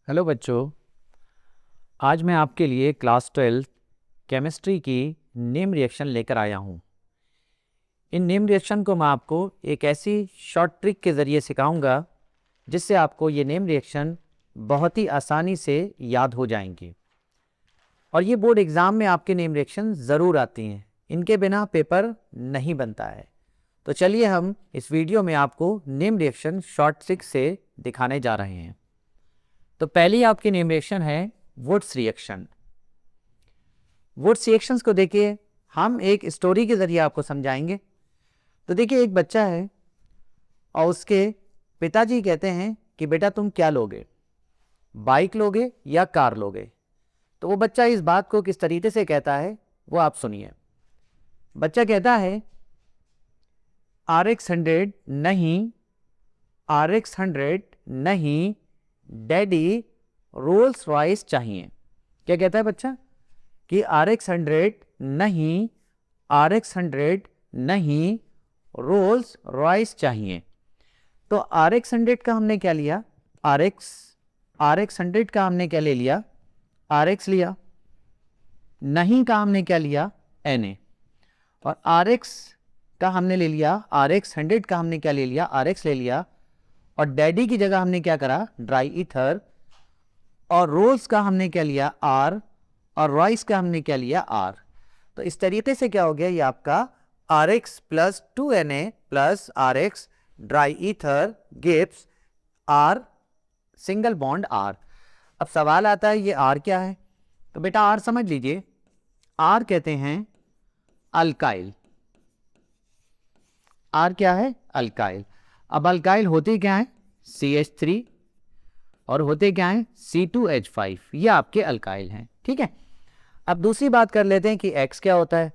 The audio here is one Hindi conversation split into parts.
हेलो बच्चों, आज मैं आपके लिए क्लास 12 केमिस्ट्री की नेम रिएक्शन लेकर आया हूँ। इन नेम रिएक्शन को मैं आपको एक ऐसी शॉर्ट ट्रिक के ज़रिए सिखाऊंगा जिससे आपको ये नेम रिएक्शन बहुत ही आसानी से याद हो जाएंगी। और ये बोर्ड एग्ज़ाम में आपके नेम रिएक्शन ज़रूर आती हैं, इनके बिना पेपर नहीं बनता है। तो चलिए हम इस वीडियो में आपको नेम रिएक्शन शॉर्ट ट्रिक से दिखाने जा रहे हैं। तो पहली आपकी नेम रिएक्शन है वुड्स रिएक्शन। वुड्स रिएक्शंस को देखिए, हम एक स्टोरी के जरिए आपको समझाएंगे। तो देखिए, एक बच्चा है और उसके पिताजी कहते हैं कि बेटा तुम क्या लोगे, बाइक लोगे या कार लोगे। तो वो बच्चा इस बात को किस तरीके से कहता है वो आप सुनिए। बच्चा कहता है RX 100 नहीं, RX 100 नहीं, डैडी रोल्स रॉयस चाहिए। क्या कहता है बच्चा कि RX 100 नहीं, RX 100 नहीं, रोल्स रॉयस चाहिए। तो RX 100 का हमने क्या लिया, RX 100 का हमने क्या ले लिया, RX लिया। नहीं का हमने क्या लिया, Na। और RX का हमने ले लिया, RX 100 का हमने क्या ले लिया, RX ले लिया। और डैडी की जगह हमने क्या करा, ड्राई ईथर। और रोल्स का हमने क्या लिया, R। और रॉयस का हमने क्या लिया, R। तो इस तरीके से क्या हो गया, ये आपका RX plus 2Na plus RX dry ether gives R single bond R। अब सवाल आता है ये R क्या है। तो बेटा R समझ लीजिए, R कहते हैं अल्काइल। R क्या है, अल्काइल। अब अल्काइल होते क्या है, CH3 और होते क्या है, C2H5। ये आपके अल्काइल हैं, ठीक है। अब दूसरी बात कर लेते हैं कि X क्या होता है।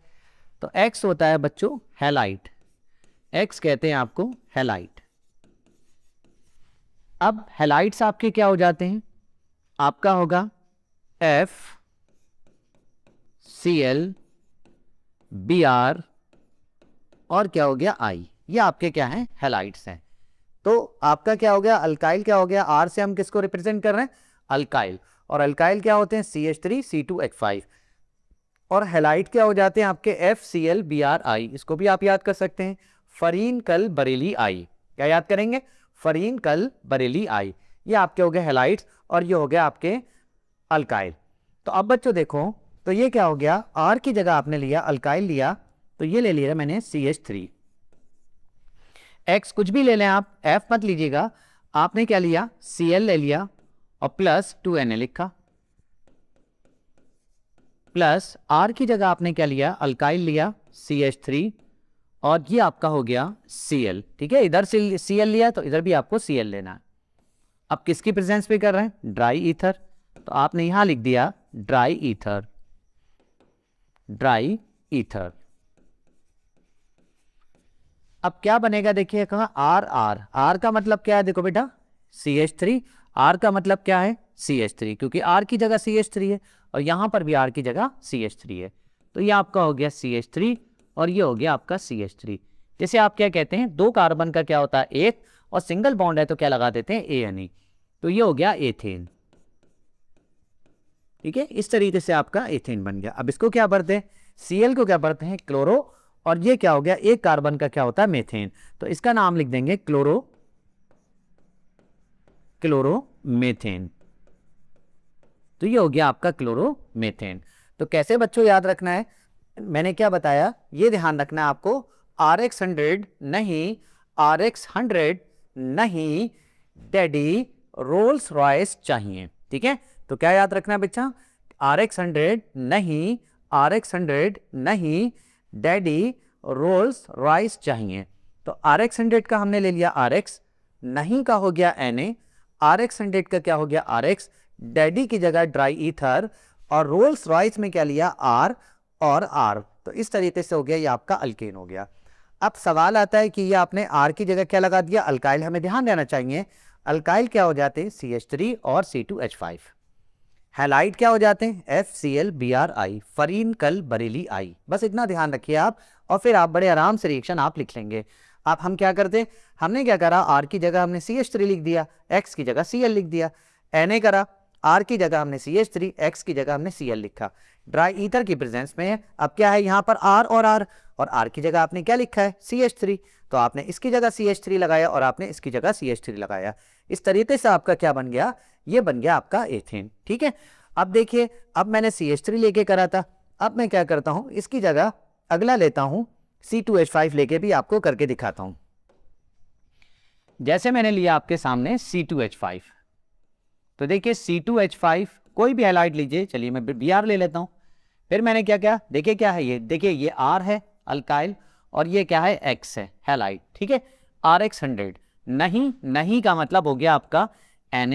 तो X होता है बच्चों हैलाइड। X कहते हैं आपको हैलाइड। अब हैलाइड्स आपके क्या हो जाते हैं, आपका होगा FCl Br और क्या हो गया I। ये आपके क्या हैं, हैलाइड्स हैं। तो आपका क्या हो गया, अल्काइल क्या हो गया, R से हम किसको रिप्रेजेंट कर रहे हैं, अल्काइल। और अल्काइल क्या होते हैं, CH3 C2H5। और हैलाइड क्या हो जाते हैं आपके FCl Bri। इसको भी आप याद कर सकते हैं, फरीन कल बरेली आई। क्या याद करेंगे, फरीन कल बरेली आई। ये आपके हो गए हैलाइड्स और ये हो गया आपके अल्काइल। तो अब बच्चों देखो, तो ये क्या हो गया, R की जगह आपने लिया अल्काइल लिया, तो ये ले लिया मैंने CH3। X कुछ भी ले लें आप, F मत लीजिएगा। आपने क्या लिया, Cl ले लिया और प्लस 2Na लिखा। प्लस R की जगह आपने क्या लिया, अल्काइल लिया CH3 और ये आपका हो गया Cl। ठीक है, इधर से Cl लिया तो इधर भी आपको Cl लेना है। अब किसकी प्रेजेंस पे कर रहे हैं, ड्राई ईथर। तो आपने यहां लिख दिया ड्राई ईथर, ड्राई ईथर। अब क्या बनेगा, देखिए कहा आर आर। आर का मतलब क्या है, देखो बेटा CH3। आर का मतलब क्या है, CH3, क्योंकि आर की जगह CH3 है और यहां पर भी आर की जगह CH3 है। तो ये आपका हो गया CH3 और ये हो गया आपका CH3। जैसे आप क्या कहते हैं, दो कार्बन का क्या होता है, एक, और सिंगल बॉन्ड है तो क्या लगा देते हैं, ANE। तो ये हो गया एथेन। ठीक है, इस तरीके से आपका एथेन बन गया। अब इसको क्या भरते हैं, Cl को क्या भरते हैं, क्लोरो। और ये क्या हो गया, एक कार्बन का क्या होता है, मेथेन। तो इसका नाम लिख देंगे क्लोरोमेथेन। तो ये हो गया आपका क्लोरोमेथेन। तो कैसे बच्चों याद रखना है, मैंने क्या बताया, ये ध्यान रखना है आपको, RX 100 नहीं, RX 100 नहीं, डैडी रोल्स रॉयस चाहिए। ठीक है, तो क्या याद रखना है बच्चा, RX 100 नहीं, RX 100 नहीं, डैडी रोल्स रॉयस चाहिए। तो RX 100 का हमने ले लिया RX, नहीं का हो गया Na, RX 100 का क्या हो गया RX, डैडी की जगह ड्राई ईथर, और रोल्स रॉयस में क्या लिया R और R। तो इस तरीके से हो गया ये आपका अल्केन हो गया। अब सवाल आता है कि ये आपने R की जगह क्या लगा दिया, अल्काइल। हमें ध्यान देना चाहिए, अल्काइल क्या हो जाते हैं, CH3 और C2H5। हैलाइड क्या हो जाते हैं, FCl Bri, फरीन कल बरेली आई। बस इतना ध्यान रखिए आप, और फिर आप बड़े आराम से रिएक्शन आप लिख लेंगे। आप हम क्या करते, हमने क्या करा, R की जगह हमने CH3 लिख दिया, X की जगह Cl लिख दिया। Na करा, R की जगह हमने CH3, X की जगह हमने Cl लिखा, ड्राई ईथर की प्रेजेंस में है। अब क्या है यहाँ पर R और R की जगह आपने क्या लिखा है CH3, तो आपने इसकी जगह CH3 लगाया और आपने इसकी जगह CH3 लगाया। इस तरीके से आपका क्या बन गया, ये बन गया आपका एथेन। ठीक है, अब देखिए, अब मैंने CH3 लेके करा था, अब मैं क्या करता हूं, इसकी जगह अगला लेता हूं C2H5 लेके भी आपको करके दिखाता हूं। जैसे मैंने लिया आपके सामने C2H5, तो देखिए C2H5 कोई भी हैलाइड लीजिए, चलिए मैं Br ले लेता हूं। फिर मैंने क्या किया, देखिए क्या है ये, देखिए ये R है अल्काइल और ये क्या है X है हैलाइड। ठीक है, RX100 नहीं का मतलब हो गया आपका Na,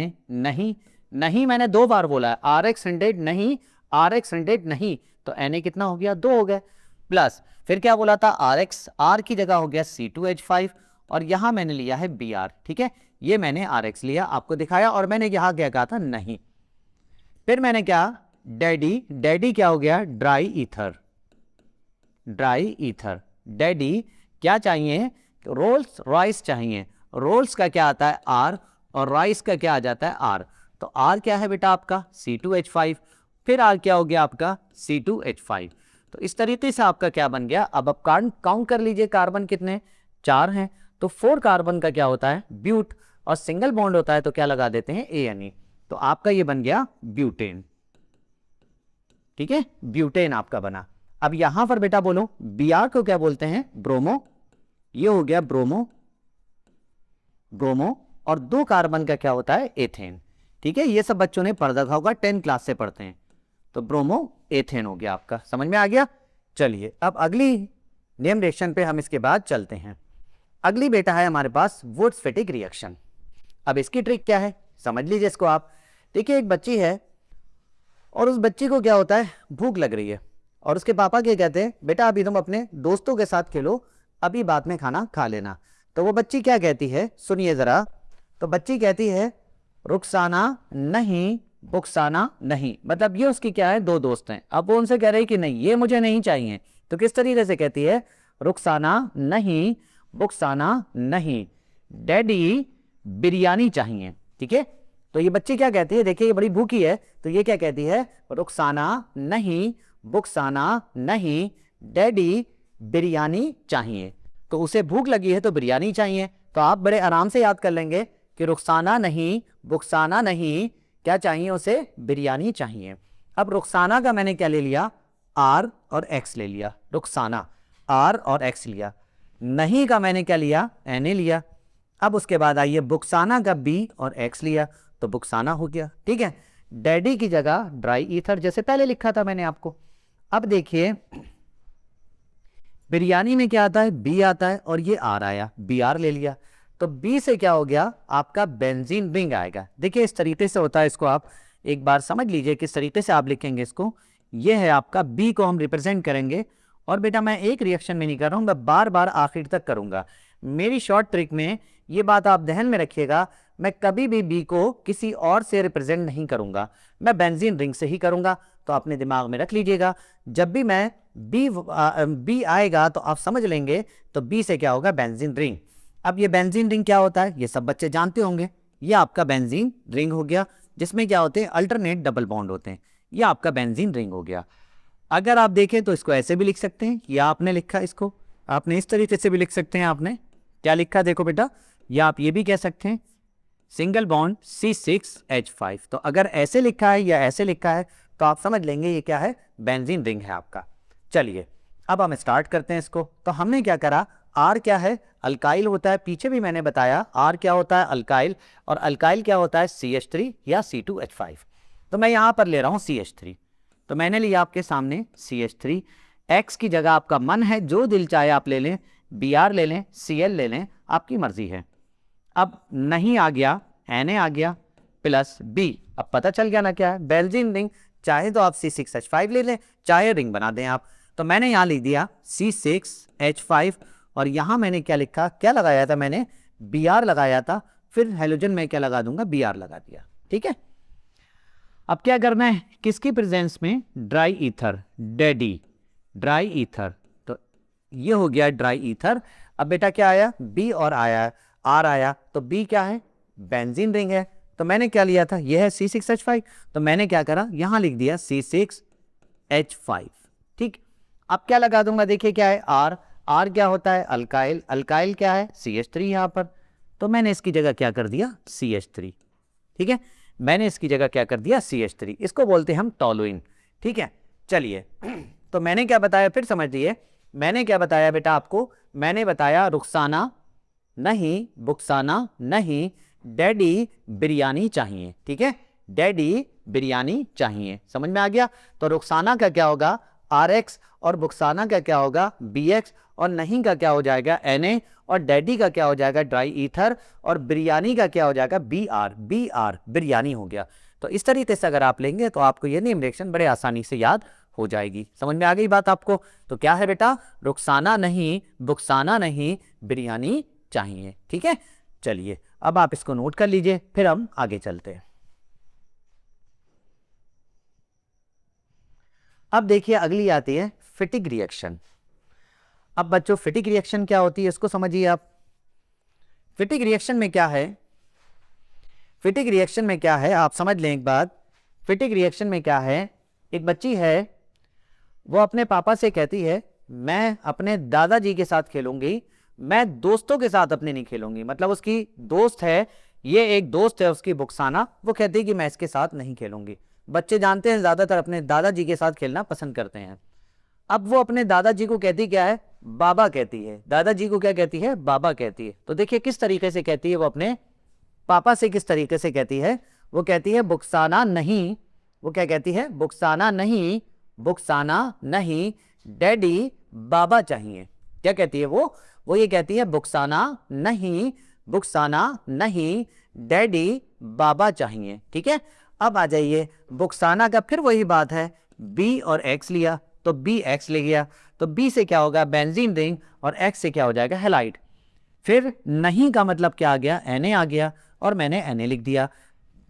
नहीं मैंने 2 बार बोला है, RX100 नहीं, RX100 नहीं, तो Na कितना हो गया, 2 हो गया, प्लस फिर क्या बोला था RX, R की जगह हो गया C2H5 और यहां मैंने लिया है Br। ठीक है, ये मैंने RX लिया, आपको दिखाया, और मैंने यहां क्या कहा था, नहीं। फिर मैंने क्या, डैडी क्या हो गया, ड्राई ईथर। डैडी क्या चाहिए, रोल्स रॉयस चाहिए। रोल्स का क्या आता है R और रॉयस का क्या आ जाता है R, तो R क्या है बेटा आपका C2H5, फिर R क्या हो गया आपका C2H5। तो इस तरीके से आपका क्या बन गया। अब आप काउंट कर लीजिए, कार्बन कितने, 4 हैं, तो 4 कार्बन का क्या होता है ब्यूट, और सिंगल बॉन्ड होता है तो क्या लगा देते हैं ANE, तो आपका ये बन गया ब्यूटेन। ठीक है, ब्यूटेन आपका बना। अब यहां पर बेटा बोलो Br को क्या बोलते हैं, ब्रोमो, ये हो गया ब्रोमो, और 2 कार्बन का क्या होता है एथेन। ठीक है, ये सब बच्चों ने पढ़ रखा होगा, 10 क्लास से पढ़ते हैं, तो ब्रोमो एथेन हो गया आपका, समझ में आ गया। चलिए अब अगली नेम रिएक्शन पे हम इसके बाद चलते हैं। अगली बेटा है हमारे पास वुड्स-फिटिक रिएक्शन। अब इसकी ट्रिक क्या है, समझ लीजिए इसको आप। देखिए एक बच्ची है और उस बच्ची को क्या होता है, भूख लग रही है, और उसके पापा क्या कहते हैं, बेटा अभी तुम अपने दोस्तों के साथ खेलो, अभी बाद में खाना खा लेना। तो वो बच्ची क्या कहती है, सुनिए जरा, तो बच्ची कहती है रुखसाना नहीं, बुखसाना नहीं, मतलब ये उसकी क्या है, 2 दोस्त हैं, अब वो उनसे कह रही कि नहीं ये मुझे नहीं चाहिए, तो किस तरीके से कहती है, रुखसाना नहीं, बुखसाना नहीं, डैडी बिरयानी चाहिए। ठीक है, तो ये बच्ची क्या कहती है, देखिए ये बड़ी भूखी है, तो ये क्या कहती है, रुखसाना नहीं, बुखसाना नहीं, डैडी बिरयानी चाहिए। तो उसे भूख लगी है तो बिरयानी चाहिए, तो आप बड़े आराम से याद कर लेंगे कि रुखसाना नहीं, बुखसाना नहीं, क्या चाहिए उसे, बिरयानी चाहिए। अब रुखसाना का मैंने क्या ले लिया, R और X ले लिया, रुखसाना R और X लिया। नहीं का मैंने क्या लिया, Na लिया। अब उसके बाद आइए बुक्साना का B और X लिया, तो बुक्साना हो गया। ठीक है, डैडी की जगह ड्राई ईथर जैसे पहले लिखा था मैंने आपको। अब देखिए बिरयानी में क्या आता है, B आता है, और ये R आया, Br ले लिया, तो B से क्या हो गया आपका बेंजीन रिंग आएगा। देखिए इस तरीके से होता है, इसको आप एक बार समझ लीजिए किस तरीके से आप लिखेंगे इसको। ये है आपका B को हम रिप्रेजेंट करेंगे, और बेटा मैं एक रिएक्शन में नहीं कर रहा हूं, मैं बार बार आखिर तक करूंगा। मेरी शॉर्ट ट्रिक में ये बात आप ध्यान में रखिएगा, मैं कभी भी B को किसी और से रिप्रेजेंट नहीं करूंगा, मैं बेंजीन रिंग से ही करूंगा। तो अपने दिमाग में रख लीजिएगा, जब भी मैं B आएगा तो आप समझ लेंगे, तो B से क्या होगा, बेंजीन रिंग। अब ये बेंजीन रिंग क्या होता है, ये सब बच्चे जानते होंगे, ये आपका बेंजीन रिंग हो गया, जिसमें क्या होते हैं, अल्टरनेट डबल बॉन्ड होते हैं, ये आपका बेंजीन रिंग हो गया। अगर आप देखें तो इसको ऐसे भी लिख सकते हैं, या आपने लिखा इसको, आपने इस तरीके से भी लिख सकते हैं। आपने क्या लिखा देखो बेटा, या आप ये भी कह सकते हैं सिंगल बॉन्ड C6H5। तो अगर ऐसे लिखा है या ऐसे लिखा है तो आप समझ लेंगे ये क्या है, बेंजीन रिंग है आपका। चलिए अब हम स्टार्ट करते हैं इसको। तो हमने क्या करा, R क्या है, अल्काइल होता है, पीछे भी मैंने बताया R क्या होता है, अल्काइल, और अल्काइल क्या होता है, CH3 या C2H5। तो मैं यहां पर ले रहा हूं CH3, तो मैंने लिया आपके सामने CH3। X की जगह आपका मन है, जो दिल चाहे आप ले लें, Br ले लें, Cl ले लें, आपकी मर्जी है। अब नहीं आ गया, Na आ गया, प्लस B, अब पता चल गया ना क्या है, बेंजीन रिंग। चाहे तो आप C6H5 ले लें, चाहे रिंग बना दें आप। तो मैंने यहां लिख दिया C6H5, और यहां मैंने क्या लिखा, क्या लगाया था मैंने, Br लगाया था, फिर हेलोजन में क्या लगा दूंगा, Br लगा दिया। ठीक है, अब क्या करना है, किसकी प्रेजेंस में, dry ether, daddy dry ether, तो ये हो गया ड्राई ईथर। अब बेटा क्या आया, B और आया, R आया, तो B क्या है, बेंजीन रिंग है, तो मैंने क्या लिया था, यह है C6H5, तो मैंने क्या करा, यहां लिख दिया C6H5। ठीक, अब क्या लगा दूंगा, देखिए क्या है R क्या होता है, अल्काइल, अल्काइल क्या है CH3 यहां पर, तो मैंने इसकी जगह क्या कर दिया CH3। ठीक है, मैंने इसकी जगह क्या कर दिया CH3, इसको बोलते हैं हम टोलुइन। ठीक है, चलिए तो मैंने क्या बताया, फिर समझिए मैंने क्या बताया बेटा आपको, मैंने बताया रुखसाना नहीं, बुक्साना नहीं, डैडी बिरयानी चाहिए। ठीक है, डैडी बिरयानी चाहिए, समझ में आ गया। तो रुखसाना का क्या होगा RX, और बुक्साना का क्या होगा BX, और नहीं का क्या हो जाएगा Na, और डैडी का क्या हो जाएगा ड्राई ईथर, और बिरयानी का क्या हो जाएगा BR बिरयानी हो गया। तो इस तरीके से अगर आप लेंगे तो आपको ये नेम रिएक्शन बड़े आसानी से याद हो जाएगी। समझ में आ गई बात आपको। तो क्या है बेटा, रुखसाना नहीं, बुक्साना नहीं, बिरयानी चाहिए। ठीक है, चलिए अब आप इसको नोट कर लीजिए, फिर हम आगे चलते हैं। अब देखिए अगली आती है फिटिक रिएक्शन। अब बच्चों फिटिक रिएक्शन क्या होती है इसको समझिए आप। फिटिक रिएक्शन में क्या है, फिटिक रिएक्शन में क्या है आप समझ लें एक बात। फिटिक रिएक्शन में क्या है, एक बच्ची है, वो अपने पापा से कहती है मैं अपने दादाजी के साथ खेलूंगी, मैं दोस्तों के साथ अपने नहीं खेलूंगी। मतलब उसकी दोस्त है, ये एक दोस्त है उसकी बुक्साना, वो कहती है कि मैं इसके साथ नहीं खेलूंगी। बच्चे जानते हैं ज्यादातर अपने दादाजी के साथ खेलना पसंद करते हैं। अब वो अपने दादाजी को कहती क्या है, बाबा कहती है। दादाजी को क्या कहती है, बाबा कहती है। तो देखिए किस तरीके से कहती है वो अपने पापा से, किस तरीके से कहती है, वो कहती है बुक्साना नहीं, वो क्या कहती है, बुक्साना नहीं, बुक्साना नहीं, डैडी बाबा चाहिए। क्या कहती है वो ये कहती है बुक्साना नहीं, बुक्साना नहीं, डैडी बाबा चाहिए। ठीक है, अब आ जाइए बुक्साना का, फिर वही बात है, B और X लिया तो BX ले गया, तो B से क्या होगा बेंजीन रिंग, और X से क्या हो जाएगा हैलाइड। फिर नहीं का मतलब क्या आ गया, Na आ गया, और मैंने Na लिख दिया।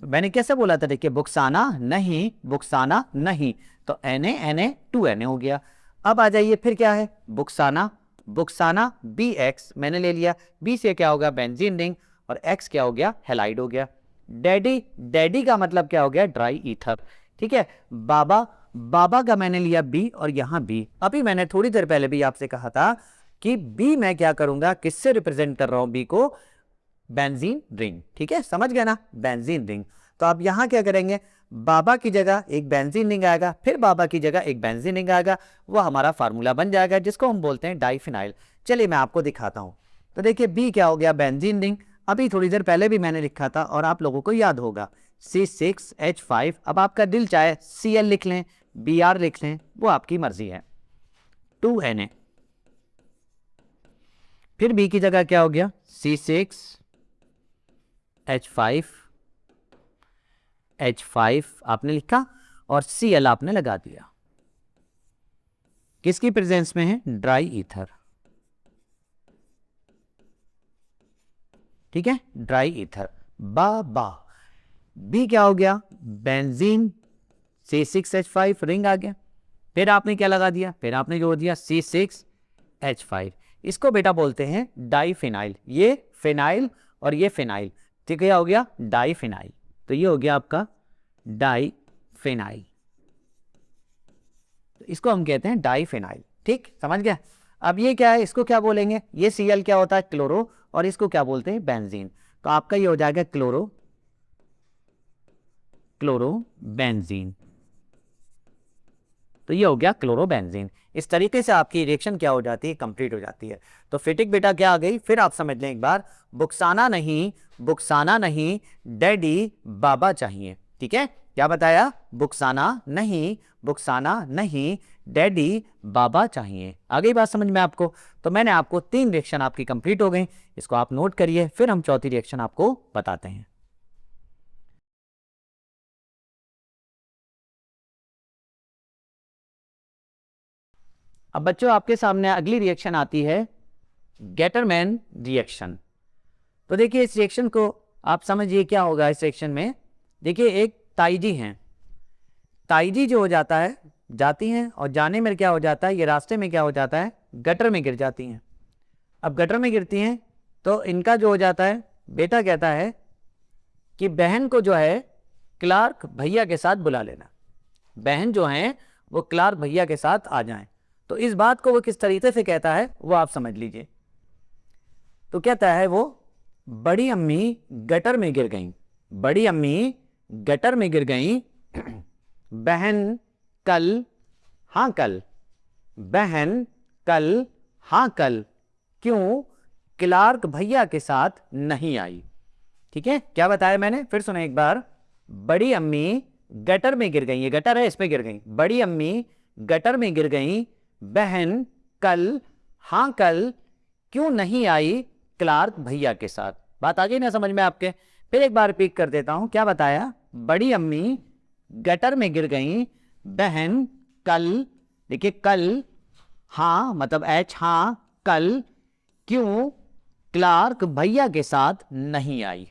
मैंने कैसे बोला था, देखिए बुक्साना नहीं, बुक्साना नहीं, तो Na 2Na हो गया। अब आ जाइए फिर क्या है, बुक्साना, बुक्साना BX मैंने ले लिया, B से क्या होगा बेंजीन रिंग, और X क्या हो गया हैलाइड हो गया। डैडी, डैडी का मतलब क्या हो गया ड्राई ईथर। ठीक है, बाबा, बाबा का मैंने लिया B, और यहां B। अभी मैंने थोड़ी देर पहले भी आपसे कहा था कि B मैं क्या करूंगा, किससे रिप्रेजेंट कर रहा हूं B को, बेंजीन रिंग। ठीक है, समझ गए ना, बेंजीन रिंग। तो आप यहां क्या करेंगे, बाबा की जगह एक बेंजीन रिंग आएगा, फिर बाबा की जगह एक बेंजीन रिंग आएगा, वो हमारा फार्मूला बन जाएगा जिसको हम बोलते हैं डाइफिनाइल। चलिए मैं आपको दिखाता हूं। तो देखिए B क्या हो गया बेंजीन रिंग, अभी थोड़ी देर पहले भी मैंने लिखा था और आप लोगों को याद होगा C6H5। अब आपका दिल चाहे Cl लिख लें, Br लिख लें, वो आपकी मर्जी है। 2Na, फिर B की जगह क्या हो गया C6H5 आपने लिखा, और Cl आपने लगा दिया। किसकी प्रेजेंस में है, ड्राई ईथर। ठीक है, ड्राई ईथर, बा B क्या हो गया बेंजीन, C6H5 रिंग आ गया। फिर आपने क्या लगा दिया, फिर आपने जोड़ दिया C6H5। इसको बेटा बोलते हैं डाइफिनाइल, ये फिनाइल और ये फिनाइल। ठीक है, क्या हो गया डाइफिनाइल, तो ये हो गया आपका डाइफिनाइल, तो इसको हम कहते हैं डाइफिनाइल। ठीक, समझ गया। अब ये क्या है, इसको क्या बोलेंगे, ये Cl क्या होता है क्लोरो, और इसको क्या बोलते हैं बेंजीन। तो आपका ये हो जाएगा क्लोरो, क्लोरोबेंजीन। तो ये हो गया क्लोरोबेंजीन। इस तरीके से आपकी रिएक्शन क्या हो जाती है, कंप्लीट हो जाती है। तो फिटिक बेटा क्या आ गई, फिर आप समझ लें एक बार, बुक्साना नहीं, बुक्साना नहीं, डैडी बाबा चाहिए। ठीक है, क्या बताया, बुक्साना नहीं, बुक्साना नहीं, डैडी बाबा चाहिए। आ गई बात समझ में आपको। तो मैंने आपको 3 रिएक्शन आपकी कंप्लीट हो गई, इसको आप नोट करिए, फिर हम चौथी रिएक्शन आपको बताते हैं। अब बच्चों आपके सामने अगली रिएक्शन आती है गेटरमैन रिएक्शन। तो देखिए इस रिएक्शन को आप समझिए क्या होगा इस रिएक्शन में। देखिए एक ताइजी हैं, ताइजी जो हो जाता है, जाती हैं और जाने में क्या हो जाता है, ये रास्ते में क्या हो जाता है, गटर में गिर जाती हैं। अब गटर में गिरती हैं तो इनका जो हो जाता है, बेटा कहता है कि बहन को जो है क्लार्क भैया के साथ बुला लेना, बहन जो है वो क्लार्क भैया के साथ आ जाएं। तो इस बात को वो किस तरीके से कहता है वो आप समझ लीजिए। तो कहता है वो, बड़ी अम्मी गटर में गिर गईं, बड़ी अम्मी गटर में गिर गईं, बहन कल, हाँ कल, बहन कल, हाँ कल, क्यों क्लार्क भैया के साथ नहीं आई। ठीक है, क्या बताया मैंने, फिर सुने एक बार। बड़ी अम्मी गटर में गिर गई, ये गटर है, इसमें गिर गई, बड़ी अम्मी गटर में गिर गई, बहन कल, हाँ कल, क्यों नहीं आई क्लार्क भैया के साथ। बात आ गई ना समझ में आपके। फिर एक बार रिपीट कर देता हूं, क्या बताया, बड़ी अम्मी गटर में गिर गई, बहन कल, देखिए कल, हाँ मतलब एच, हाँ कल, क्यों क्लार्क भैया के साथ नहीं आई।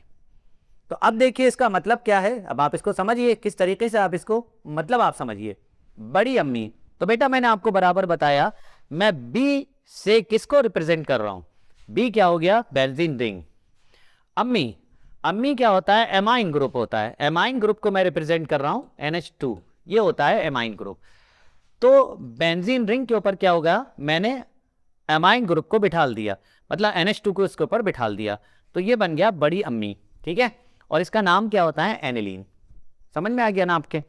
तो अब देखिए इसका मतलब क्या है, अब आप इसको समझिए किस तरीके से आप इसको मतलब आप समझिए। बड़ी अम्मी, तो बेटा मैंने आपको बराबर बताया मैं बी से किसको रिप्रेजेंट कर रहा हूं, बी क्या हो गया, बेंजीन रिंग। अम्मी, अम्मी क्या होता है, एमाइन ग्रुप होता है, एमाइन ग्रुप को मैं रिप्रेजेंट कर रहा हूं NH2, ये होता है एमाइन ग्रुप। तो बेंजीन रिंग के ऊपर क्या होगा, मैंने एमाइन ग्रुप को बिठाल दिया, मतलब NH2 को इसके ऊपर बिठाल दिया, तो ये बन गया बड़ी अम्मी। ठीक है, और इसका नाम क्या होता है, एनिलीन। समझ में आ गया ना आपके।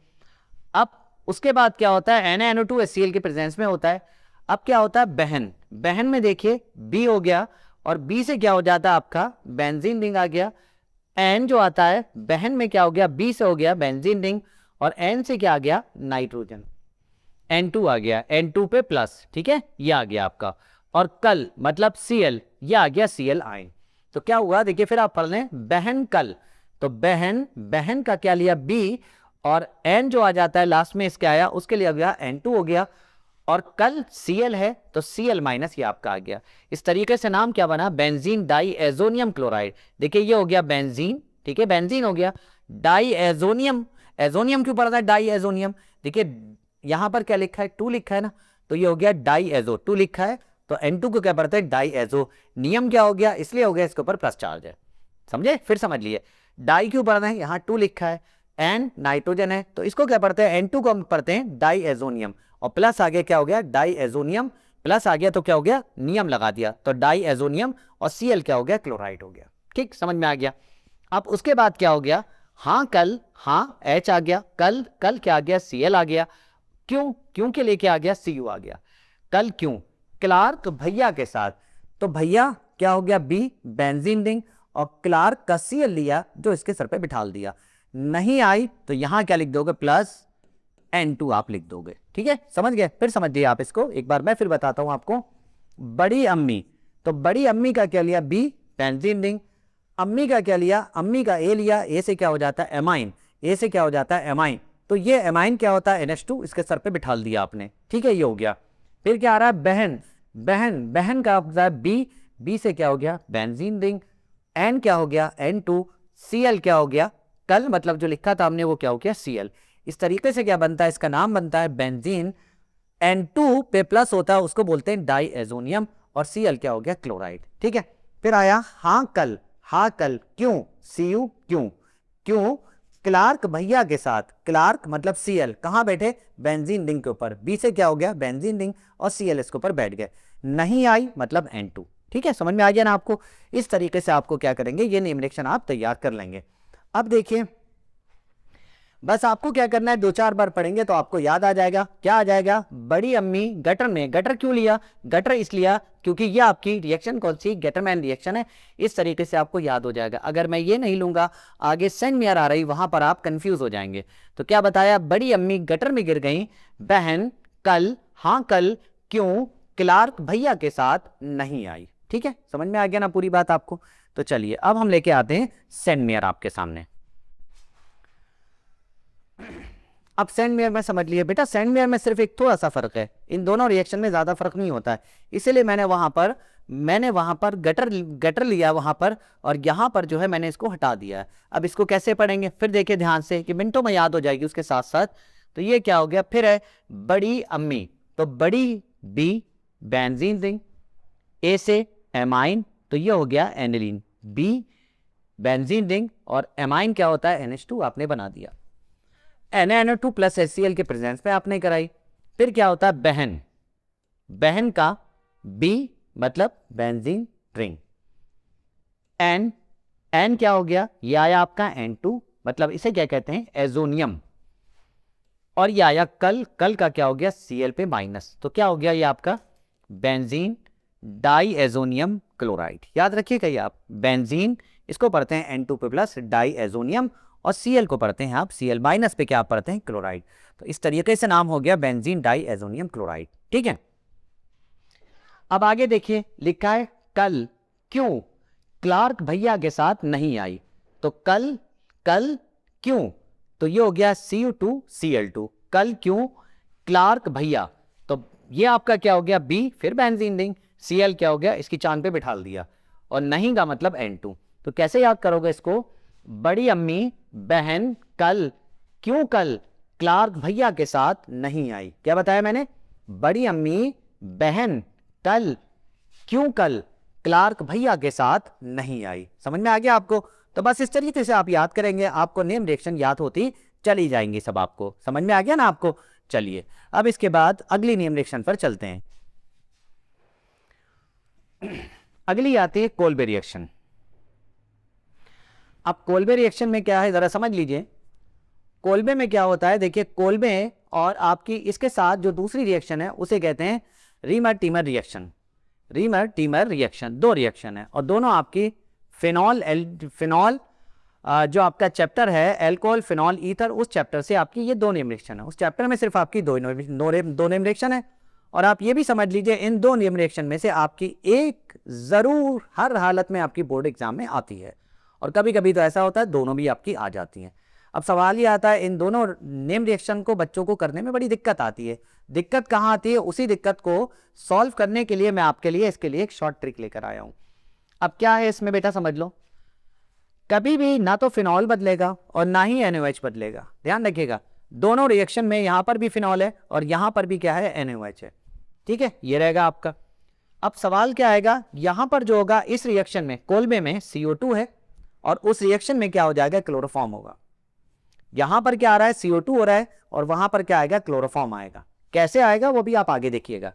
अब उसके बाद क्या होता है, NaNO2HCl के प्रेजेंस में होता है। अब क्या होता है, बहन, बहन में देखिए बी हो गया, और बी से क्या हो जाता है आपका बेंजीन रिंग आ गया। एन जो आता है बहन में क्या हो गया, बी से हो गया बेंजीन रिंग, और एन से क्या आ गया, नाइट्रोजन, N2 आ गया, N2 पे प्लस। ठीक है, ये आ गया आपका, और कल मतलब Cl, ये आ गया Cl आयन। तो क्या हुआ देखिए, फिर आप पढ़ लें, बहन कल, तो बहन, बहन का क्या लिया बी, और N जो आ जाता है लास्ट में इसके आया, उसके लिए आ गया N2 हो गया, और कल Cl है तो Cl माइनस ये आपका आ गया। इस तरीके से नाम क्या बना, बेंजीन डाई एजोनियम क्लोराइड। देखिए ये हो गया बेंजीन, ठीक है, बेंजीन हो गया, डाई एजोनियम, एजोनियम क्यों पढ़ता है, डाई एजोनियम, देखिए यहां पर क्या लिखा है, 2 लिखा है ना, तो ये हो गया डाई एजो, 2 लिखा है, तो N2 को क्या पढ़ते हैं, डाई एजो। नियम क्या हो गया, इसलिए हो गया इसके ऊपर प्लस चार्ज है, समझे। फिर समझ लिए, डाई क्यों पढ़ना है, यहाँ 2 लिखा है, एन नाइट्रोजन है, तो इसको क्या पढ़ते हैं, N2 को हम पढ़ते हैं डाई एजोनियम, और प्लस आगे क्या हो गया, डाई एजोनियम, प्लस आ गया तो क्या हो गया, नियम लगा दिया, तो डाई एजोनियम, और Cl क्या हो गया, क्लोराइड हो गया। ठीक, समझ में आ गया। अब उसके बाद क्या हो गया, हाँ कल, हाँ H आ गया, कल, कल क्या आ गया, Cl आ गया, क्यों, क्यों के लेके आ गया, Cu आ गया, कल क्यों क्लार्क भैया के साथ, तो भैया क्या हो गया बी, बेंजीन रिंग, और क्लार्क का Cl लिया जो इसके सर पे बिठाल दिया, नहीं आई तो यहां क्या लिख दोगे, प्लस N2 आप लिख दोगे। ठीक है, समझ गए। फिर समझिए आप इसको एक बार मैं फिर बताता हूं आपको। बड़ी अम्मी, तो बड़ी अम्मी का क्या लिया बी, बेंजीन रिंग, अम्मी का क्या लिया, अम्मी का ए लिया, ए से क्या हो जाता है एमाइन, ए से क्या हो जाता है एमाइन, तो ये एमाइन क्या होता है NH2, इसके सर पे बिठाल दिया आपने। ठीक है, ये हो गया। फिर क्या आ रहा है, बहन, बहन, बहन का होता है बी, बी से क्या हो गया बेंजीन रिंग, एन क्या हो गया N2, Cl क्या हो गया, कल मतलब जो लिखा था हमने वो क्या हो गया Cl। इस तरीके से क्या बनता है, इसका नाम बनता है बेंजीन। N2 पे प्लस होता है उसको बोलते हैं डाई एजोनियम, और Cl क्या हो गया, क्लोराइड। ठीक है, फिर आया हाँ कल, हाँ कल, क्यों Cu, क्यों, क्यों क्लार्क भैया के साथ, क्लार्क मतलब Cl कहां बैठे, बेंजीन रिंग के ऊपर, बी से क्या हो गया बेंजीन रिंग, और Cl इसके ऊपर बैठ गए, नहीं आई मतलब N2। ठीक है, समझ में आ गया ना आपको। इस तरीके से आपको क्या करेंगे, ये नेम रिएक्शन आप तैयार कर लेंगे। अब देखिए बस आपको क्या करना है, 2-4 बार पढ़ेंगे तो आपको याद आ जाएगा। क्या आ जाएगा, बड़ी अम्मी गटर में, गटर क्यों लिया, गटर इसलिए क्योंकि ये आपकी रिएक्शन कौन सी, गेटरमैन रिएक्शन है। इस तरीके से आपको याद हो जाएगा। अगर मैं ये नहीं लूंगा, आगे सेंड मेयर आ रही, वहां पर आप कंफ्यूज हो जाएंगे। तो क्या बताया, बड़ी अम्मी गटर में गिर गई, बहन कल, हाँ कल, क्यों क्लार्क भैया के साथ नहीं आई। ठीक है, समझ में आ गया ना पूरी बात आपको। तो चलिए अब हम लेके आते हैं सेंड मेयर आपके सामने। अब सेंड मेयर में समझ लिए बेटा, सेंड मेयर में सिर्फ एक थोड़ा सा फर्क है, इन दोनों रिएक्शन में ज्यादा फर्क नहीं होता है, इसीलिए मैंने वहां पर गटर लिया वहां पर, और यहां पर जो है मैंने इसको हटा दिया है। अब इसको कैसे पढ़ेंगे, फिर देखिए ध्यान से कि मिनटों में याद हो जाएगी उसके साथ साथ। तो ये क्या हो गया, फिर है बड़ी अम्मी, तो बड़ी बी बेंजीन रिंग, ए से एमाइन, तो ये हो गया एनिलीन, बी बेंजीन रिंग, और एमाइन क्या होता है, NH2 आपने बना दिया। NaNO2 प्लस HCl के प्रेजेंस में आपने कराई। फिर क्या होता है, बहन, बहन का B मतलब बेंजीन रिंग। N क्या हो गया, ये आया आपका N2 मतलब इसे क्या कहते हैं, एजोनियम। और ये आया कल का क्या हो गया, Cl पे माइनस, तो क्या हो गया ये आपका बेंजीन डाई एजोनियम क्लोराइड। याद रखिएगा ये आप बेंजीन इसको पढ़ते हैं N2 पे प्लस डाई एजोनियम, और Cl को पढ़ते हैं आप Cl माइनस पे क्या पढ़ते हैं, क्लोराइड। तो इस तरीके से नाम हो गया बेंजीन डाई एजोनियम क्लोराइड। ठीक है, अब आगे देखिए, लिखा है कल क्यों क्लार्क भैया के साथ नहीं आई। तो कल क्यों, तो ये हो गया Cu2Cl2, कल क्यों क्लार्क भैया, तो ये आपका क्या हो गया B, फिर बेंजीन रिंग, Cl क्या हो गया, इसकी चांद पे बिठा दिया, और नहीं का मतलब N2। तो कैसे याद करोगे इसको, बड़ी अम्मी बहन कल क्यों कल क्लार्क भैया के साथ नहीं आई। क्या बताया मैंने, बड़ी अम्मी बहन कल क्यों कल क्लार्क भैया के साथ नहीं आई। समझ में आ गया आपको, तो बस इस तरीके से आप याद करेंगे, आपको नेम रिएक्शन याद होती चली जाएंगी सब, आपको समझ में आ गया ना आपको। चलिए अब इसके बाद अगली नेम रिएक्शन पर चलते हैं। अगली आती है कोल्बे रिएक्शन। अब कोल्बे रिएक्शन में क्या है जरा समझ लीजिए। कोल्बे में क्या होता है, देखिए कोल्बे और आपकी इसके साथ जो दूसरी रिएक्शन है उसे कहते हैं reamer teamer reaction. Reamer teamer reaction, दो रिएक्शन है और दोनों आपकी फिनॉल जो आपका चैप्टर है एल्कोहल फिनॉल ईथर, उस चैप्टर से आपकी ये दो नेम रिएक्शन है। उस चैप्टर में सिर्फ आपकी दो नेम रिएक्शन है, और आप ये भी समझ लीजिए इन दो नेम रिएक्शन में से आपकी एक जरूर हर हालत में आपकी बोर्ड एग्जाम में आती है, और कभी कभी तो ऐसा होता है दोनों भी आपकी आ जाती हैं। अब सवाल ये आता है इन दोनों नेम रिएक्शन को बच्चों को करने में बड़ी दिक्कत आती है। दिक्कत कहाँ आती है, उसी दिक्कत को सॉल्व करने के लिए मैं आपके लिए इसके लिए एक शॉर्ट ट्रिक लेकर आया हूं। अब क्या है इसमें बेटा समझ लो, कभी भी ना तो फिनॉल बदलेगा और ना ही NaOH बदलेगा। ध्यान रखिएगा, दोनों रिएक्शन में यहां पर भी फिनॉल है और यहां पर भी क्या है, NaOH है। ठीक है, ये रहेगा आपका। अब सवाल क्या आएगा, यहां पर जो होगा इस रिएक्शन में कोल्बे में CO2 है और उस रिएक्शन में क्या हो जाएगा, क्लोरोफॉर्म होगा। यहां पर क्या आ रहा है, CO2 हो रहा है और वहां पर क्या आएगा, क्लोरोफॉर्म आएगा। कैसे आएगा वो भी आप आगे देखिएगा।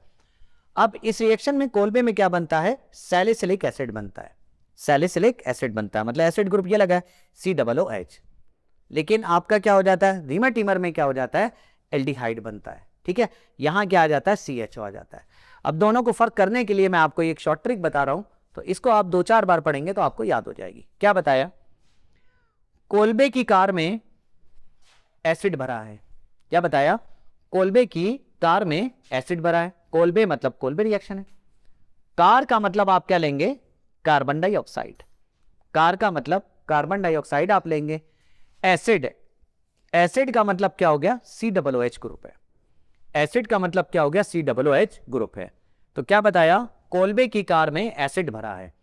अब इस रिएक्शन में कोल्बे में क्या बनता है, सैलिसिलिक एसिड बनता है। सैलिसिलिक एसिड बनता है मतलब एसिड ग्रुप ये लगा है COOH, लेकिन आपका क्या हो जाता है, रीमर टीमर में क्या हो जाता है, एल्डिहाइड बनता है। ठीक है, यहां क्या आ जाता है, CHO आ जाता है। अब दोनों को फर्क करने के लिए मैं आपको एक शॉर्ट ट्रिक बता रहा हूं, तो इसको आप 2-4 बार पढ़ेंगे तो आपको याद हो जाएगी। क्या बताया, कोल्बे की कार में एसिड भरा है। क्या बताया, कोल्बे की कार में एसिड भरा है। कोल्बे मतलब कोल्बे रिएक्शन है। कार का मतलब आप क्या लेंगे, कार्बन डाइऑक्साइड। कार का मतलब कार्बन डाइऑक्साइड आप लेंगे। एसिड, एसिड का मतलब क्या हो गया, COOH ग्रुप है। एसिड का मतलब क्या हो गया, COOH ग्रुप है। तो क्या बताया, कोल्बे की कार में एसिड भरा है।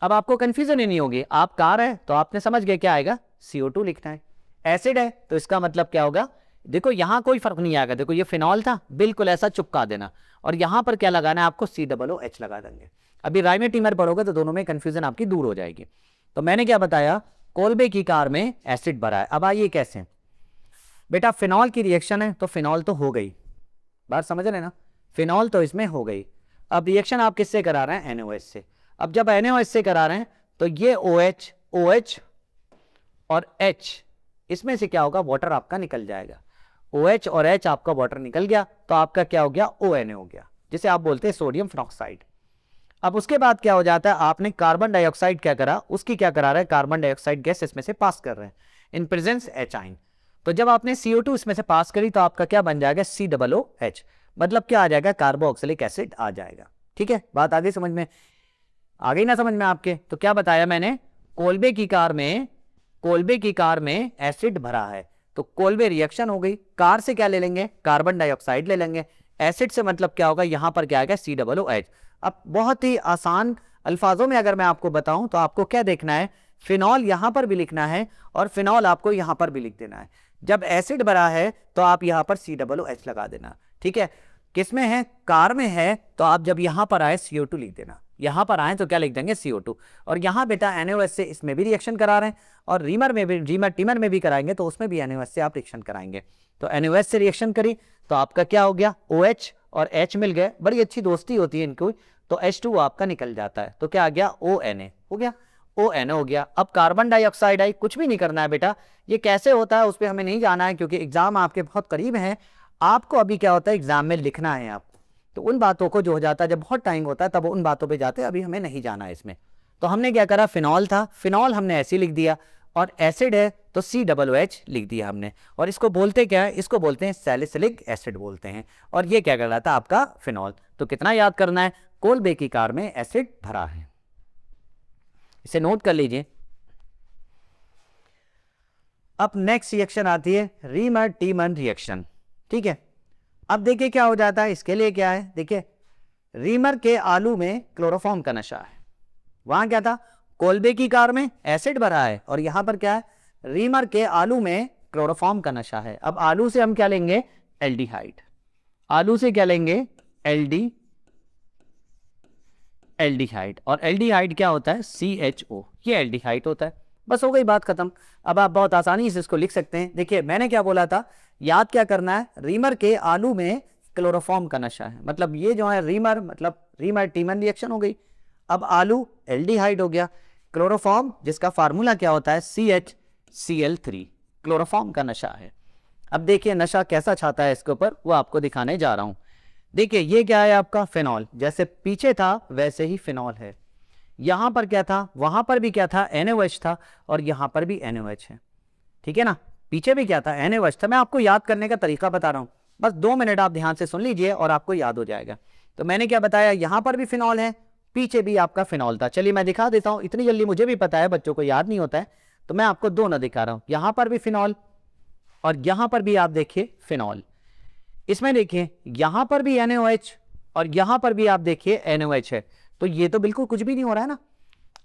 अब आपको कंफ्यूजन ही नहीं होगी, आप कार है तो आपने समझ गए क्या आएगा, CO2 लिखना है। एसिड है तो इसका मतलब क्या होगा, देखो यहां कोई फर्क नहीं आएगा, देखो ये फिनॉल था बिल्कुल ऐसा चुपका देना, और यहां पर क्या लगाना है आपको, COOH लगा देंगे। अभी राइमर टीमर पढ़ोगे तो दोनों में कंफ्यूजन आपकी दूर हो जाएगी। तो मैंने क्या बताया, कोल्बे की कार में एसिड भरा है। अब आइए कैसे, बेटा फिनॉल की रिएक्शन है तो फिनॉल तो हो गई, बात समझ रहे ना, फिनॉल तो इसमें हो गई। अब रिएक्शन आप किससे करा रहे हैं, NaOH से। अब जब NaOH से करा रहे हैं तो ये OH और H, इसमें से क्या होगा, वाटर आपका निकल जाएगा। OH और H आपका वाटर निकल गया तो आपका क्या हो गया, ONA हो गया, जिसे आप बोलते हैं सोडियम फिनॉक्साइड। अब उसके बाद क्या हो जाता है, आपने कार्बन डाइऑक्साइड क्या करा, उसकी क्या करा रहा है, कार्बन डाइऑक्साइड गैस इसमें से पास कर रहे हैं इन प्रेजेंस एचाइन। तो जब आपने CO2 इसमें से पास करी तो आपका क्या बन जाएगा, COOH, मतलब क्या आ जाएगा, कार्बोक्सिलिक एसिड आ जाएगा। ठीक है, बात आ गई समझ में, आ गई ना समझ में आपके। तो क्या बताया मैंने, कोल्बे की कार में एसिड भरा है तो कोल्बे रिएक्शन हो गई। कार से क्या ले लेंगे, कार्बन डाइऑक्साइड ले लेंगे। एसिड से मतलब क्या होगा, यहां पर क्या आएगा, COOH। अब बहुत ही आसान अल्फाजों में अगर मैं आपको बताऊं तो आपको क्या देखना है, फिनॉल यहां पर भी लिखना है और फिनॉल आपको यहां पर भी लिख देना है। जब एसिड भरा है तो आप यहां पर COOH लगा देना। ठीक है, किसमें है, कार में है तो आप जब यहां पर आए CO2 लिख देना। यहाँ पर आए तो क्या लिख देंगे CO2। और यहाँ बेटा NaOH से इसमें भी रिएक्शन करा रहे हैं और रीमर टीमर में भी कराएंगे तो उसमें भी NaOH से आप रिएक्शन कराएंगे। तो NaOH से रिएक्शन करी तो आपका क्या हो गया, OH और H मिल गए, बड़ी अच्छी दोस्ती होती है इनको, तो H2 आपका निकल जाता है, तो क्या आ गया ONA हो गया, ONA हो गया। अब कार्बन डाइऑक्साइड आई, कुछ भी नहीं करना है बेटा, ये कैसे होता है उस पर हमें नहीं जाना है क्योंकि एग्जाम आपके बहुत करीब है। आपको अभी क्या होता है एग्जाम में लिखना है आप, तो उन बातों को जो हो जाता है जब बहुत टाइम होता है तब उन बातों पे जाते हैं, अभी हमें नहीं जाना है इसमें। तो हमने क्या करा, फिनॉल था, फिनॉल हमने ऐसे लिख दिया, और एसिड है तो COOH लिख दिया हमने। और इसको बोलते क्या है, इसको बोलते हैं सैलिसिलिक एसिड बोलते हैं। और ये क्या कर रहा था आपका फिनॉल। तो कितना याद करना है, कोलबे की कार में एसिड भरा है, इसे नोट कर लीजिए। अब नेक्स्ट रिएक्शन आती है रीमर टीमन रिएक्शन, ठीक है। अब देखिए क्या हो जाता है, इसके लिए क्या है, देखिए रीमर के आलू में क्लोरोफॉर्म का नशा है, वहां क्या था, कोलबे की कार में एसिड भरा है, और यहां पर क्या है, रीमर के आलू में क्लोरोफॉर्म का नशा है। अब आलू से हम क्या लेंगे, एल्डिहाइड, आलू से क्या लेंगे, एल्डिहाइड, और एल्डिहाइड क्या होता है, CHO, ये एल्डिहाइड होता है। बस हो गई बात खत्म। अब आप बहुत आसानी से इसको लिख सकते हैं। देखिए मैंने क्या बोला था, याद क्या करना है, रीमर के आलू में क्लोरोफॉर्म का नशा है, मतलब ये जो है रीमर मतलब रीमर टीमन रिएक्शन हो गई। अब आलू एल्डिहाइड हो गया, क्लोरोफॉर्म जिसका फार्मूला क्या होता है CHCl3, क्लोरोफॉर्म का नशा है। अब देखिए नशा कैसा छाता है इसके ऊपर, वो आपको दिखाने जा रहा हूं। देखिए ये क्या है आपका फिनॉल, जैसे पीछे था वैसे ही फिनॉल है। यहां पर क्या था, वहां पर भी क्या था, NaOH था, और यहां पर भी NaOH है, ठीक है ना। पीछे भी क्या था, NaOH था। मैं आपको याद करने का तरीका बता रहा हूं, बस 2 मिनट आप ध्यान से सुन लीजिए और आपको याद हो जाएगा। तो मैंने क्या बताया, यहां पर भी फिनॉल है, पीछे भी आपका फिनॉल था। चलिए मैं दिखा देता हूं, इतनी जल्दी मुझे भी पता है, बच्चों को याद नहीं होता है, तो मैं आपको दोनों दिखा रहा हूं। यहां पर भी फिनॉल और यहां पर भी आप देखिए फिनॉल। इसमें देखिए यहां पर भी NaOH और यहां पर भी आप देखिए NaOH है, तो ये तो बिल्कुल कुछ भी नहीं हो रहा है ना।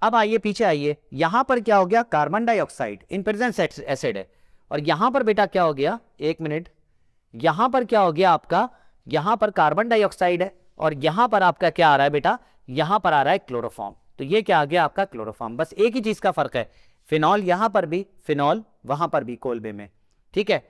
अब आइए पीछे आइए, यहां पर क्या हो गया, carbon dioxide in presence acid है, और यहां पर बेटा क्या हो गया, एक मिनट, यहां पर क्या हो गया आपका, यहां पर कार्बन डाइऑक्साइड है, और यहां पर आपका क्या आ रहा है बेटा, यहां पर आ रहा है क्लोरोफॉर्म। तो ये क्या आ गया आपका क्लोरोफॉर्म। बस एक ही चीज का फर्क है, फिनॉल यहां पर भी, फिनॉल वहां पर भी कोलबे में, ठीक है।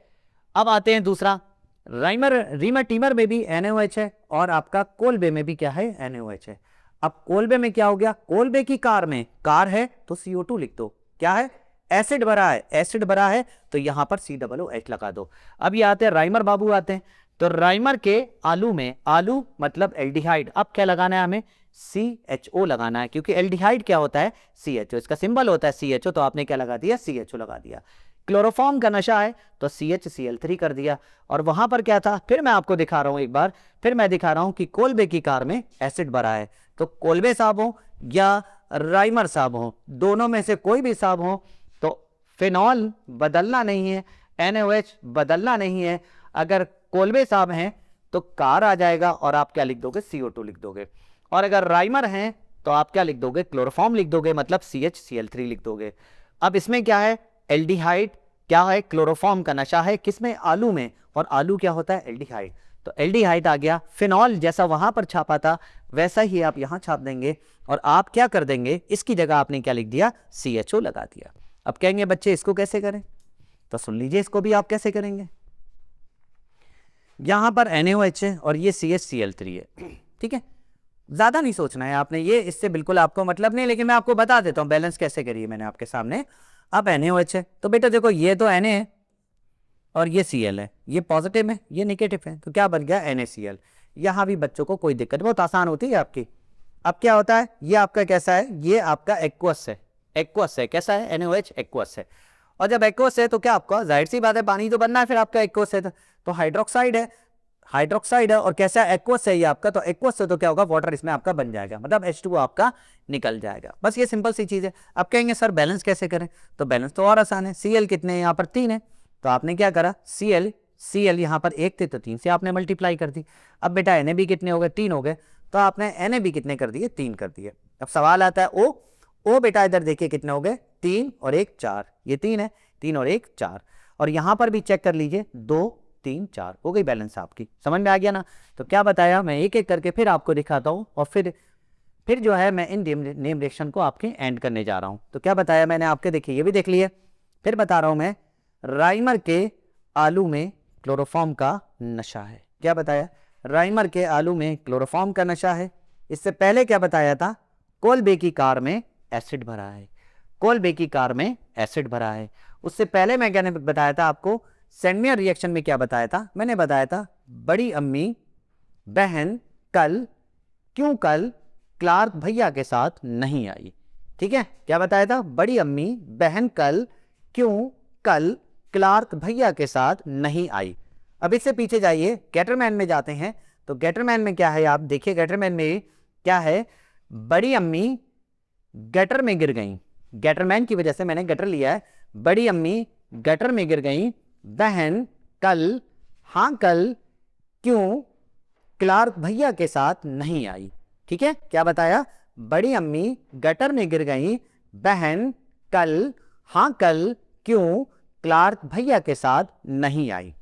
अब आते हैं दूसरा, रीमर टीमर में भी NaOH है और आपका कोलबे में भी क्या है, NaOH है। अब कोलबे में क्या हो गया, कोलबे की कार में, कार है तो CO2 लिख दो, क्या है, एसिड भरा है, एसिड भरा है तो यहां पर COOH लगा दो। अब ये आते हैं राइमर बाबू आते हैं, तो राइमर के आलू में, आलू मतलब एल्डिहाइड, अब क्या लगाना है हमें, CHO लगाना है, क्योंकि एल्डिहाइड क्या होता है, CHO, इसका सिंबल होता है CHO, तो आपने क्या लगा दिया, CHO लगा दिया। क्लोरोफॉर्म का नशा है तो CHCl3 कर दिया। और वहां पर क्या था, फिर मैं आपको दिखा रहा हूं एक बार, फिर मैं दिखा रहा हूं कि कोलबे की कार में एसिड भरा है, तो कोलबे साहब हो या राइमर साहब हो, दोनों में से कोई भी साहब हो, तो फिनॉल बदलना नहीं है, NaOH बदलना नहीं है। अगर कोलबे साहब हैं तो कार आ जाएगा और आप क्या लिख दोगे, CO2 लिख दोगे। और अगर राइमर हैं तो आप क्या लिख दोगे, क्लोरोफॉर्म लिख दोगे, मतलब CHCl3 लिख दोगे। अब इसमें क्या है, एल्डिहाइड क्या है, क्लोरोफॉर्म का नशा है, किसमें, आलू में, और आलू क्या होता है, एल्डिहाइड, तो एल्डिहाइड आ गया। फिनॉल जैसा वहां पर छापा था वैसा ही आप यहां छाप देंगे, और आप क्या कर देंगे, इसकी जगह आपने क्या लिख दिया, CHO लगा दिया। अब कहेंगे बच्चे इसको कैसे करें, तो सुन लीजिए इसको भी आप कैसे करेंगे। यहां पर NaOH है और ये CHCl3 है, ठीक है, ज्यादा नहीं सोचना है आपने, ये इससे बिल्कुल आपको मतलब नहीं, लेकिन मैं आपको बता देता हूं बैलेंस कैसे करिए मैंने आपके सामने। अब NaOH है तो बेटा देखो ये तो Na है और ये Cl है, ये पॉजिटिव है ये नेगेटिव है, तो क्या बन गया, NaCl। यहां भी बच्चों को कोई दिक्कत, बहुत आसान होती है आपकी। अब क्या होता है, ये आपका कैसा है, ये आपका एक्वस है, एक्वस है, कैसा है, NaOH एक्वस है। और जब एक्वस है तो क्या आपका, जाहिर सी बात है पानी तो बनना है, फिर आपका एक्वस है तो हाइड्रोक्साइड है, हाइड्रोक्साइड है, और कैसा एक्वस है ये आपका, तो एक्वस से तो क्या होगा, वाटर इसमें आपका बन जाएगा, मतलब H2O आपका निकल जाएगा। बस ये सिंपल सी चीज है। अब कहेंगे सर बैलेंस कैसे करें, तो बैलेंस तो और आसान है, Cl कितने, यहाँ पर 3 है, तो आपने क्या करा, Cl यहाँ पर 1 थे तो 3 से आपने मल्टीप्लाई कर दी। अब बेटा Na भी कितने हो गए, 3 हो गए, तो आपने Na भी कितने कर दिए, 3 कर दिए। अब सवाल आता है O बेटा इधर देखिए कितने हो गए, 3 और 1 4, ये 3 है, 3 और 1 4, और यहां पर भी चेक कर लीजिए 2 3 4 हो गई बैलेंस आपकी, समझ में आ गया ना। तो क्या बताया, मैं एक एक करके फिर आपको दिखाता हूं और फिर फिर जो है मैं इन नेम रिएक्शन को आपके एंड करने जा रहा हूं। तो क्या बताया मैंने आपके, देखिए ये भी देख लिए। फिर बता रहा हूं मैं, राइमर के आलू में क्लोरोफॉर्म का नशा है। क्या बताया, राइमर के आलू में क्लोरोफॉर्म का नशा है। इससे पहले क्या बताया था, कोलबे की कार में एसिड भरा है। कोलबे की कार में एसिड भरा है। उससे पहले मैं क्या बताया था आपको, सेंडमेयर रिएक्शन में क्या बताया था, मैंने बताया था बड़ी अम्मी बहन कल क्यों कल क्लार्क भैया के साथ नहीं आई। ठीक है, क्या बताया था, बड़ी अम्मी बहन कल क्यों कल क्लार्क भैया के साथ नहीं आई। अब इससे पीछे जाइए, गेटरमैन में जाते हैं। तो गेटरमैन में क्या है, आप देखिए गेटरमैन में क्या है, बड़ी अम्मी गटर में गिर गई। गेटरमैन की वजह से मैंने गटर लिया है। बड़ी अम्मी गटर में गिर गई, बहन कल, हाँ कल क्यों क्लार्क भैया के साथ नहीं आई। ठीक है, क्या बताया, बड़ी अम्मी गटर में गिर गई, बहन कल, हाँ कल क्यों क्लार्क भैया के साथ नहीं आई।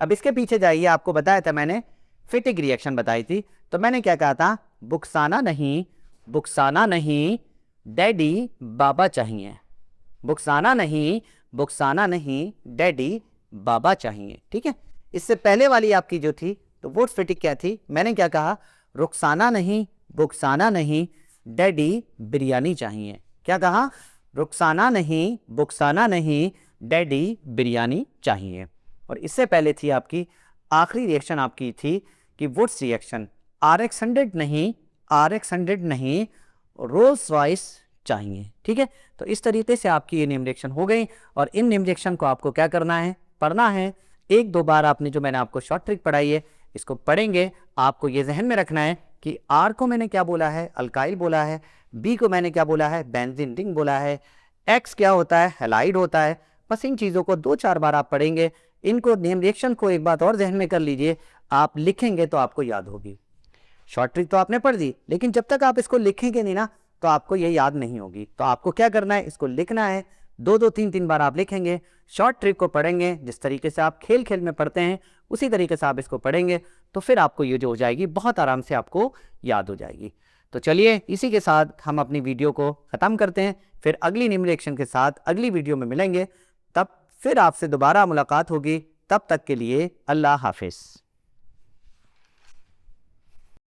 अब इसके पीछे जाइए, आपको बताया था मैंने फिटिक रिएक्शन बताई थी। तो मैंने क्या कहा था, बुक्साना नहीं, बुक्साना नहीं डैडी बाबा चाहिए। बुक्साना नहीं, बुक्साना नहीं डैडी बाबा चाहिए। ठीक है, इससे पहले वाली आपकी जो थी, तो वो फिटिक क्या थी, मैंने क्या कहा, रुखसाना नहीं, बुक्साना नहीं डैडी बिरयानी चाहिए। क्या कहा, रुखसाना नहीं, बुक्साना नहीं डैडी बिरयानी चाहिए। और इससे पहले थी आपकी आखिरी रिएक्शन आपकी थी कि वुड्स रिएक्शन, RX100 नहीं, RX100 नहीं रोल्स रॉयस चाहिए। ठीक है, तो इस तरीके से आपकी ये नेम रिएक्शन हो गई। और इन नेम रिएक्शन को आपको क्या करना है, पढ़ना है। एक दो बार आपने जो मैंने आपको शॉर्ट ट्रिक पढ़ाई है, इसको पढ़ेंगे। आपको ये जहन में रखना है कि R को मैंने क्या बोला है, अल्काइल बोला है। B को मैंने क्या बोला है, बेंजीन रिंग बोला है। X क्या होता है, हैलाइड होता है। बस इन चीज़ों को 2-4 बार आप पढ़ेंगे। इनको नेम रिएक्शन को एक बात और जहन में कर लीजिए, आप लिखेंगे तो आपको याद होगी। शॉर्ट ट्रिक तो आपने पढ़ दी, लेकिन जब तक आप इसको लिखेंगे नहीं ना, तो आपको ये याद नहीं होगी। तो आपको क्या करना है, इसको लिखना है। 2-2, 3-3 बार आप लिखेंगे, शॉर्ट ट्रिक को पढ़ेंगे। जिस तरीके से आप खेल खेल में पढ़ते हैं, उसी तरीके से आप इसको पढ़ेंगे, तो फिर आपको ये जो हो जाएगी, बहुत आराम से आपको याद हो जाएगी। तो चलिए, इसी के साथ हम अपनी वीडियो को ख़त्म करते हैं। फिर अगली नेम रिएक्शन के साथ अगली वीडियो में मिलेंगे। तब फिर आपसे दोबारा मुलाकात होगी। तब तक के लिए अल्लाह हाफिज़।